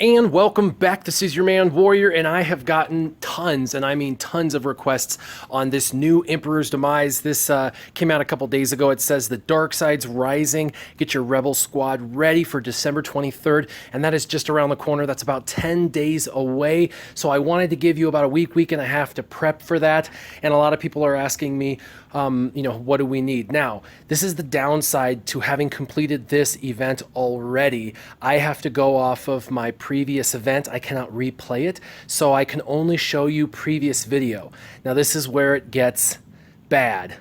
And welcome back. This is your man Warrior, and I have gotten tons, and I mean tons of requests on this new Emperor's Demise. This came out a couple days ago. It says the dark side's rising. Get your Rebel squad ready for December 23rd, and that is just around the corner. That's about 10 days away. So I wanted to give you about a week and a half to prep for that. And a lot of people are asking me, what do we need? Now, this is the downside to having completed this event already. I have to go off of my previous event. I cannot replay it, so I can only show you previous video. Now, this is where it gets bad.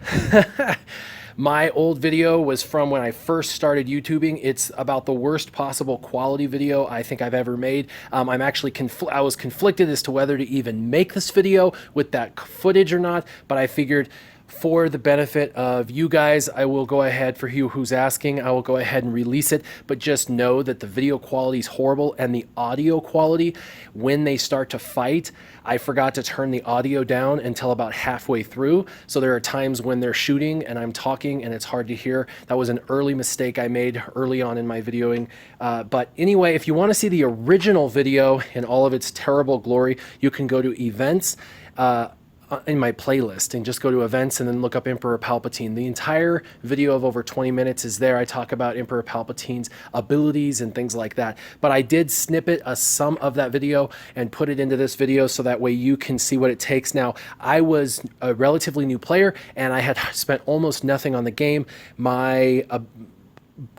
My old video was from when I first started YouTubing. It's about the worst possible quality video I think I've ever made. I'm actually I was conflicted as to whether to even make this video with that footage or not, but I figured for the benefit of you guys, I will go ahead, for you who's asking, I will go ahead and release it, but just know that the video quality is horrible and the audio quality, when they start to fight, I forgot to turn the audio down until about halfway through. So there are times when they're shooting and I'm talking and it's hard to hear. That was an early mistake I made early on in my videoing. But anyway, if you want to see the original video in all of its terrible glory, you can go to events, in my playlist, and just go to events and then look up Emperor Palpatine. The entire video of over 20 minutes is there. I talk about Emperor Palpatine's abilities and things like that. But I did snippet some of that video and put it into this video so that way you can see what it takes. Now, I was a relatively new player and I had spent almost nothing on the game. My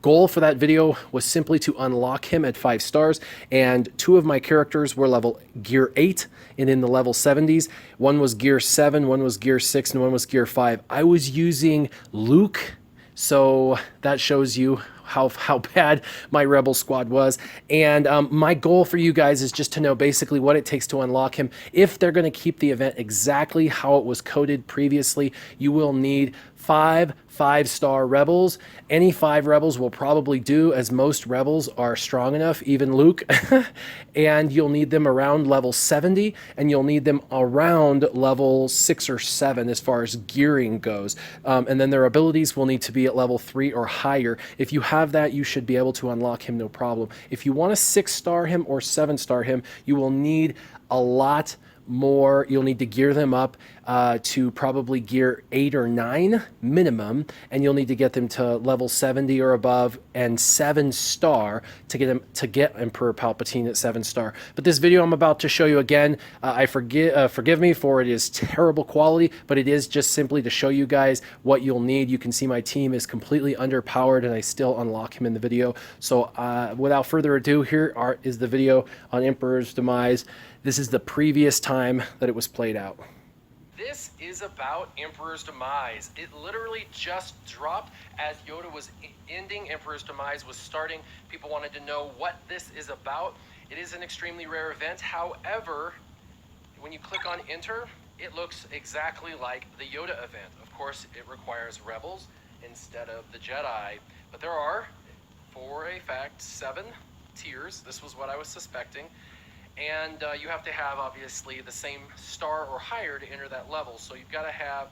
goal for that video was simply to unlock him at 5 stars, and 2 of my characters were level gear 8 and in the level 70s. One was gear 7, one was gear 6, and one was gear 5. I was using Luke, so that shows you how bad my Rebel squad was. And my goal for you guys is just to know basically what it takes to unlock him. If they're going to keep the event exactly how it was coded previously, you will need 5 5-star rebels. Any 5 rebels will probably do, as most rebels are strong enough, even Luke. And you'll need them around level 70, and you'll need them around level 6 or 7 as far as gearing goes. And then their abilities will need to be at level 3 or higher. If you have that, you should be able to unlock him no problem. If you want to 6-star him or 7-star him, you will need a lot more. You'll need to gear them up to probably gear 8 or 9 minimum, and you'll need to get them to level 70 or above and 7-star to get Emperor Palpatine at 7-star. But this video I'm about to show you again, forgive me for it is terrible quality, but it is just simply to show you guys what you'll need. You can see my team is completely underpowered and I still unlock him in the video. So without further ado, here is the video on Emperor's Demise. This is the previous time that it was played out. This is about Emperor's Demise. It literally just dropped as Yoda was ending. Emperor's Demise was starting. People wanted to know what this is about. It is an extremely rare event. However, when you click on enter, it looks exactly like the Yoda event. Of course, it requires rebels instead of the Jedi. But there are, for a fact, 7 tiers. This was what I was suspecting. And you have to have, obviously, the same star or higher to enter that level. So you've got to have,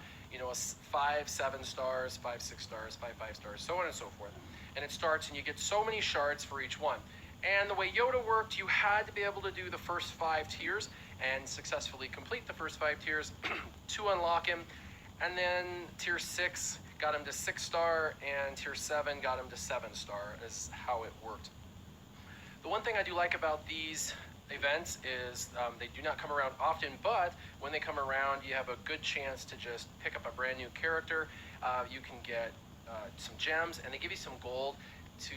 5 7 stars, 5 6 stars, 5 5 stars, so on and so forth. And it starts, and you get so many shards for each one. And the way Yoda worked, you had to be able to do the first 5 tiers and successfully complete the first 5 tiers to unlock him. And then tier 6 got him to 6-star, and tier 7 got him to 7-star, is how it worked. The one thing I do like about these events is they do not come around often, but when they come around, you have a good chance to just pick up a brand new character. You can get some gems, and they give you some gold to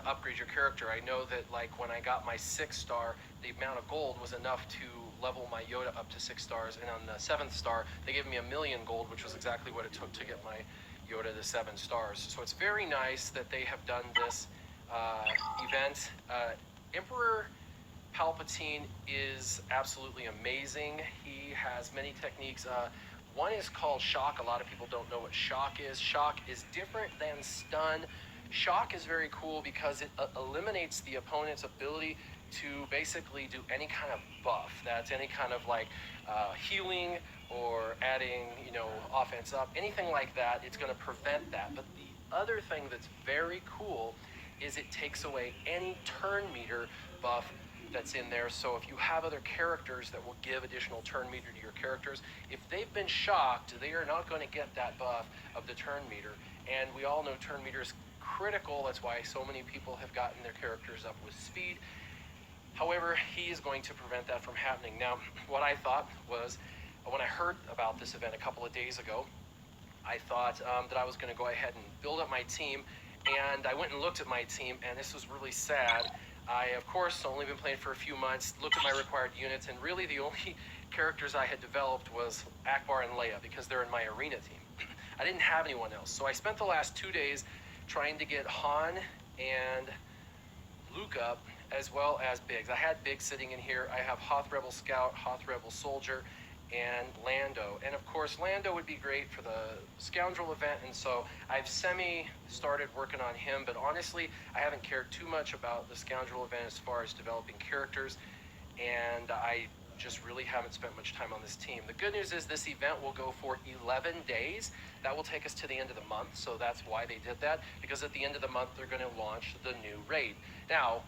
upgrade your character. I know that, like, when I got my 6-star, the amount of gold was enough to level my Yoda up to 6 stars, and on the 7th star, they gave me 1,000,000 gold, which was exactly what it took to get my Yoda to 7 stars. So it's very nice that they have done this event. Emperor Palpatine is absolutely amazing. He has many techniques. One is called shock. A lot of people don't know what shock is. Shock is different than stun. Shock is very cool because it eliminates the opponent's ability to basically do any kind of buff. That's any kind of like healing or adding, offense up, anything like that. It's going to prevent that. But the other thing that's very cool is it takes away any turn meter buff that's in there. So if you have other characters that will give additional turn meter to your characters, if they've been shocked, they are not going to get that buff of the turn meter. And we all know turn meter is critical. That's why so many people have gotten their characters up with speed. However, he is going to prevent that from happening. Now, what I thought was, when I heard about this event a couple of days ago, I thought that I was going to go ahead and build up my team, and I went and looked at my team, and this was really sad. I, of course, only been playing for a few months, looked at my required units, and really the only characters I had developed was Akbar and Leia, because they're in my arena team. I didn't have anyone else, so I spent the last 2 days trying to get Han and Luke up, as well as Biggs. I had Biggs sitting in here. I have Hoth Rebel Scout, Hoth Rebel Soldier, and Lando. And of course, Lando would be great for the Scoundrel event, and so I've started working on him, but honestly, I haven't cared too much about the Scoundrel event as far as developing characters, and I just really haven't spent much time on this team. The good news is this event will go for 11 days. That will take us to the end of the month, so that's why they did that, because at the end of the month, they're going to launch the new raid. Now,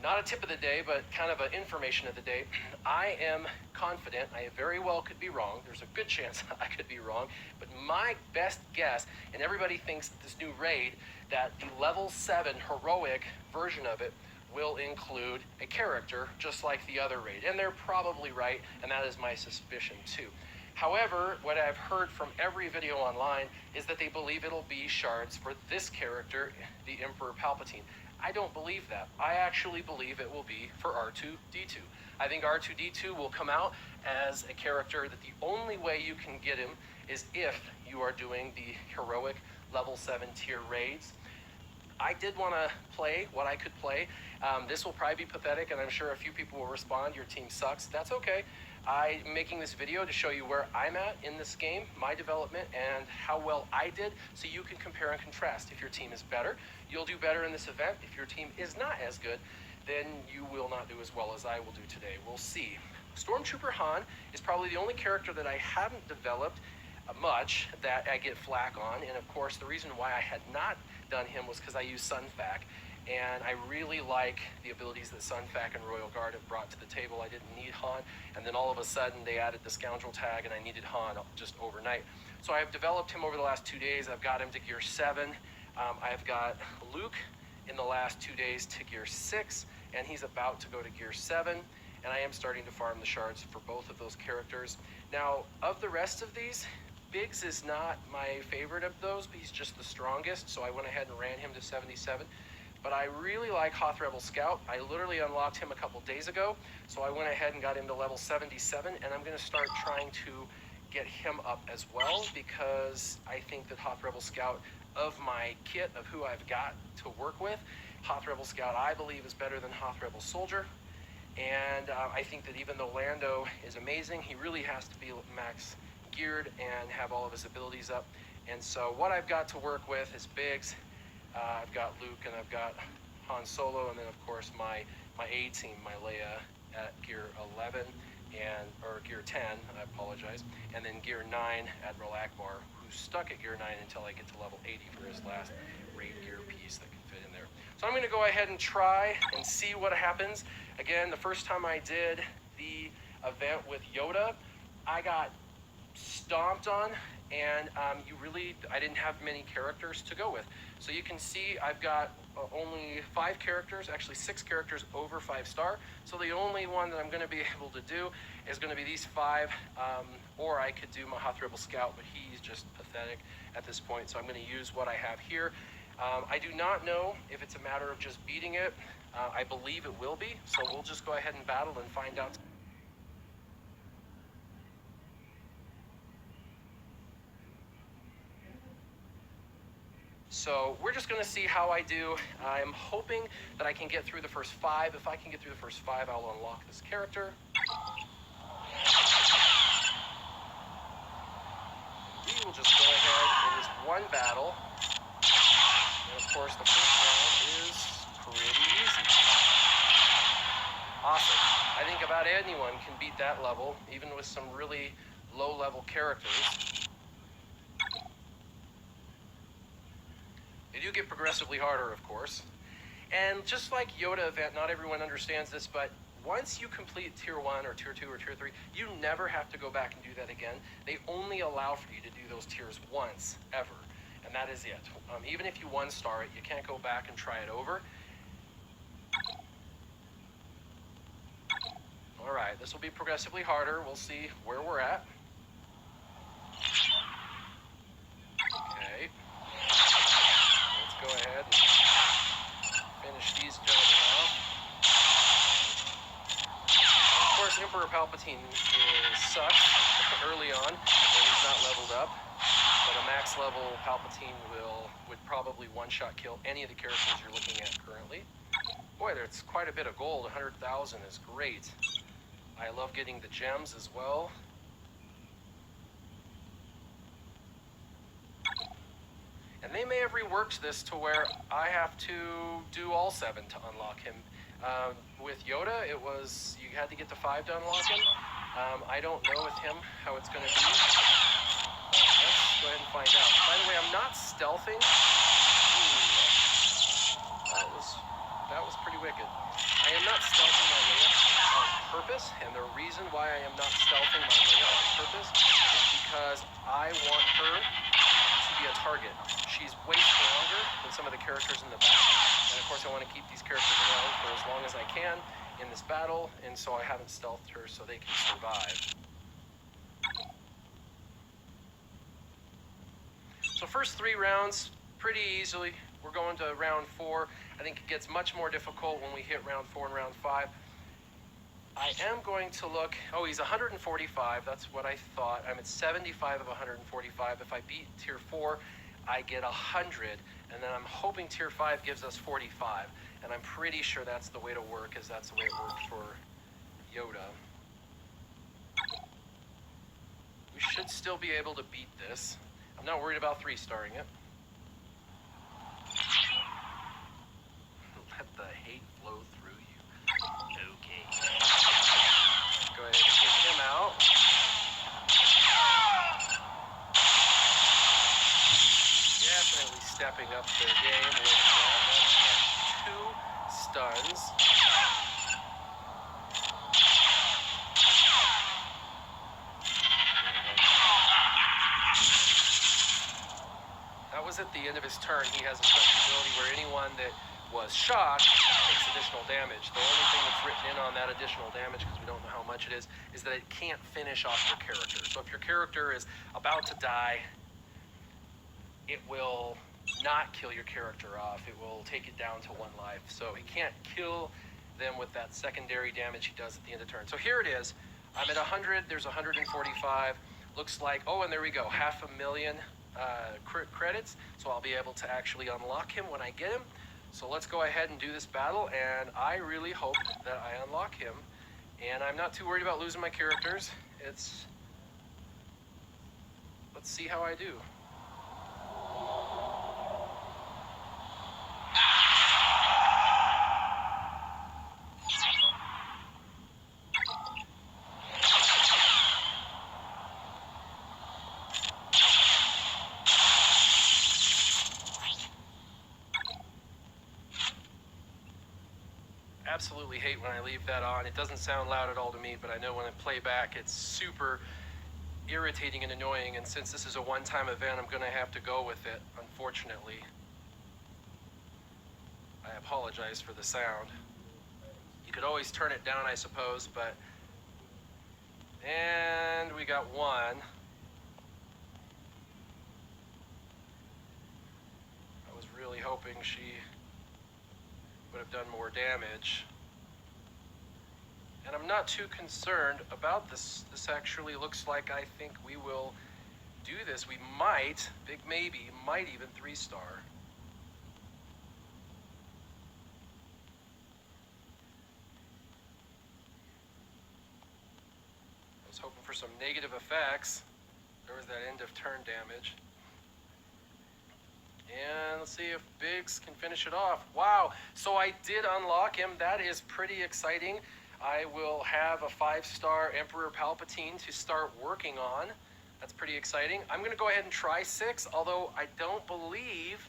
not a tip of the day, but kind of an information of the day. I am confident, I very well could be wrong, there's a good chance I could be wrong, but my best guess, and everybody thinks that this new raid, that the level 7 heroic version of it will include a character just like the other raid. And they're probably right, and that is my suspicion too. However, what I've heard from every video online is that they believe it'll be shards for this character, the Emperor Palpatine. I don't believe that. I actually believe it will be for R2-D2. I think R2-D2 will come out as a character that the only way you can get him is if you are doing the heroic level 7 tier raids. I did want to play what I could play. This will probably be pathetic, and I'm sure a few people will respond, your team sucks. That's okay. I'm making this video to show you where I'm at in this game, my development, and how well I did, so you can compare and contrast. If your team is better, you'll do better in this event. If your team is not as good, then you will not do as well as I will do today. We'll see. Stormtrooper Han is probably the only character that I haven't developed much that I get flack on, and of course the reason why I had not done him was because I use Sunfac, and I really like the abilities that Sunfac and Royal Guard have brought to the table. I didn't need Han, and then all of a sudden they added the Scoundrel tag, and I needed Han just overnight. So I've developed him over the last 2 days. I've got him to gear 7. I've got Luke in the last 2 days to gear 6, and he's about to go to gear 7, and I am starting to farm the shards for both of those characters. Now, of the rest of these, Biggs is not my favorite of those, but he's just the strongest, so I went ahead and ran him to 77. But I really like Hoth Rebel Scout. I literally unlocked him a couple days ago, so I went ahead and got him to level 77, and I'm going to start trying to get him up as well, because I think that Hoth Rebel Scout, of my kit of who I've got to work with, Hoth Rebel Scout I believe is better than Hoth Rebel Soldier. And I think that even though Lando is amazing, he really has to be max geared and have all of his abilities up. And so what I've got to work with is Biggs, I've got Luke, and I've got Han Solo, and then of course my A team, my Leia at gear 11, or gear 10, I apologize, and then gear 9, Admiral Akbar, who's stuck at gear 9 until I get to level 80 for his last raid gear piece that can fit in there. So I'm going to go ahead and try and see what happens. Again, the first time I did the event with Yoda, I got stomped on, and I didn't have many characters to go with. So you can see I've got only 5 characters, actually 6 characters over 5-star. So the only one that I'm going to be able to do is going to be these 5, or I could do my Hoth Rebel Scout, but he's just pathetic at this point. So I'm going to use what I have here. I do not know if it's a matter of just beating it. I believe it will be, so we'll just go ahead and battle and find out. So we're just going to see how I do. I'm hoping that I can get through the first 5. If I can get through the first 5, I'll unlock this character. We will just go ahead in this one battle. And of course, the first round is pretty easy. Awesome. I think about anyone can beat that level, even with some really low-level characters. They do get progressively harder, of course. And just like Yoda event, not everyone understands this, but once you complete tier 1 or tier 2 or tier 3, you never have to go back and do that again. They only allow for you to do those tiers once, ever. And that is it. Even if you 1-star it, you can't go back and try it over. All right, this will be progressively harder. We'll see where we're at. Okay. Let's go ahead and finish these gentlemen off. Of course, Emperor Palpatine sucks early on when he's not leveled up. But a max level Palpatine would probably one-shot kill any of the characters you're looking at currently. Boy, there's quite a bit of gold. 100,000 is great. I love getting the gems as well. And they may have reworked this to where I have to do all 7 to unlock him. With Yoda, it was you had to get to 5 to unlock him. I don't know with him how it's going to be. Let's go ahead and find out. By the way, I'm not stealthing. That was pretty wicked. I am not stealthing my Leia on purpose, and the reason why I am not stealthing my Leia on purpose is because I want her to be a target. She's way stronger than some of the characters in the back, and of course I want to keep these characters around for as long as I can in this battle, and so I haven't stealthed her so they can survive. So first 3 rounds, pretty easily. We're going to round 4. I think it gets much more difficult when we hit round 4 and round 5. I am going to look, oh, he's 145, that's what I thought. I'm at 75 of 145. If I beat tier 4, I get 100, and then I'm hoping tier 5 gives us 45. And I'm pretty sure that's the way to work, as that's the way it worked for Yoda. We should still be able to beat this. I'm not worried about 3-starring it. Let the hate flow through you. Okay. Go ahead and take him out. Definitely stepping up the game with that. That's 2 stuns. That was at the end of his turn. He has a special ability where anyone that was shocked takes additional damage. The only thing that's written in on that additional damage, because we don't know how much it is that it can't finish off your character. So if your character is about to die, it will not kill your character off. It will take it down to 1 life. So he can't kill them with that secondary damage he does at the end of turn. So here it is. I'm at 100. There's 145. Looks like, oh, and there we go. 500,000 credits. So I'll be able to actually unlock him when I get him. So let's go ahead and do this battle, and I really hope that I unlock him. And I'm not too worried about losing my characters. Let's see how I do. Absolutely hate when I leave that on. It doesn't sound loud at all to me, but I know when I play back, it's super irritating and annoying. And since this is a one-time event, I'm going to have to go with it, unfortunately. I apologize for the sound. You could always turn it down, I suppose, but... And we got 1. I was really hoping she would have done more damage. And I'm not too concerned about this. This actually looks like I think we will do this. We might, big maybe, might even 3-star. I was hoping for some negative effects. There was that end of turn damage. And let's see if Biggs can finish it off. Wow, so I did unlock him. That is pretty exciting. I will have a 5-star Emperor Palpatine to start working on. That's pretty exciting. I'm going to go ahead and try 6, although I don't believe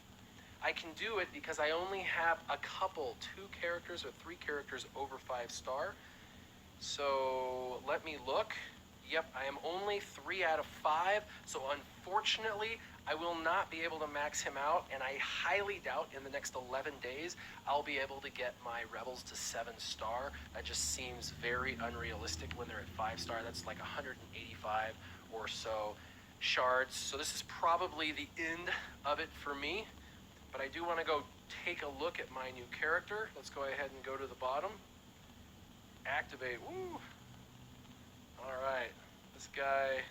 I can do it because I only have a couple, 2 characters or 3 characters over 5-star. So let me look. Yep, I am only 3 out of 5. So unfortunately, I will not be able to max him out, and I highly doubt in the next 11 days I'll be able to get my rebels to 7-star. That just seems very unrealistic when they're at 5-star. That's like 185 or so shards. So this is probably the end of it for me. But I do want to go take a look at my new character. Let's go ahead and go to the bottom. Activate. Woo! Alright. This guy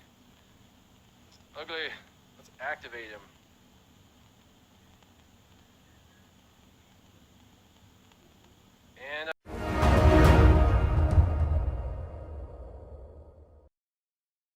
is ugly. Let's activate him. And